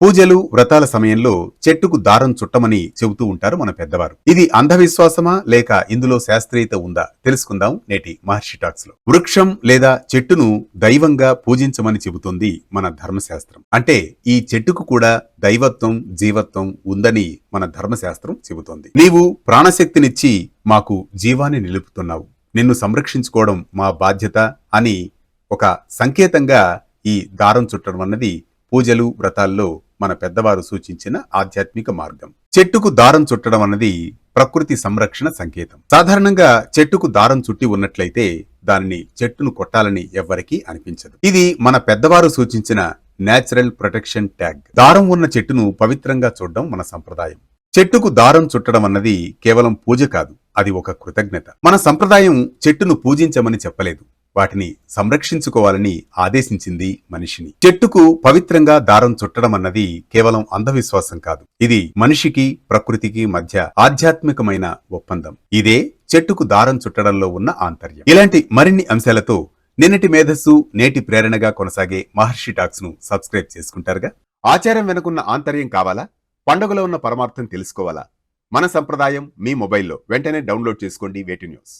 పూజలు వ్రతాల సమయంలో చెట్టుకు దారం చుట్టమని చెబుతూ ఉంటారు మన పెద్దవారు. ఇది అంధవిశ్వాసమా లేక ఇందులో శాస్త్రీయత ఉందా తెలుసుకుందాం నేటి మహర్షి టాక్స్ లో. వృక్షం లేదా చెట్టును దైవంగా పూజించమని చెబుతుంది మన ధర్మశాస్త్రం. అంటే ఈ చెట్టుకు కూడా దైవత్వం జీవత్వం ఉందని మన ధర్మశాస్త్రం చెబుతోంది. నీవు ప్రాణశక్తినిచ్చి మాకు జీవాన్ని నిలుపుతున్నావు, నిన్ను సంరక్షించుకోవడం మా బాధ్యత అని ఒక సంకేతంగా ఈ దారం చుట్టడం అన్నది పూజలు వ్రతాల్లో మన పెద్దవారు సూచించిన ఆధ్యాత్మిక మార్గం. చెట్టుకు దారం చుట్టడం అన్నది ప్రకృతి సంరక్షణ సంకేతం. సాధారణంగా చెట్టుకు దారం చుట్టి ఉన్నట్లయితే దానిని చెట్టును కొట్టాలని ఎవ్వరికీ అనిపించదు. ఇది మన పెద్దవారు సూచించిన నేచురల్ ప్రొటెక్షన్ ట్యాగ్. దారం ఉన్న చెట్టును పవిత్రంగా చూడడం మన సంప్రదాయం. చెట్టుకు దారం చుట్టడం అన్నది కేవలం పూజ కాదు, అది ఒక కృతజ్ఞత. మన సంప్రదాయం చెట్టును పూజించమని చెప్పలేదు, వాటిని సంరక్షించుకోవాలని ఆదేశించింది మనిషిని. చెట్టుకు పవిత్రంగా దారం చుట్టడం అన్నది కేవలం అంధవిశ్వాసం కాదు, ఇది మనిషికి ప్రకృతికి మధ్య ఆధ్యాత్మికమైన ఒప్పందం. ఇదే చెట్టుకు దారం చుట్టడంలో ఉన్న ఆంతర్యం. ఇలాంటి మరిన్ని అంశాలతో నిన్నటి మేధస్సు నేటి ప్రేరణగా కొనసాగే మహర్షి టాక్స్ ను సబ్స్క్రైబ్ చేసుకుంటారుగా. ఆచారం వెనుకున్న ఆంతర్యం కావాలా? పండుగలో ఉన్న పరమార్థం తెలుసుకోవాలా? మన సంప్రదాయం మీ మొబైల్లో వెంటనే డౌన్లోడ్ చేసుకోండి వేటి న్యూస్.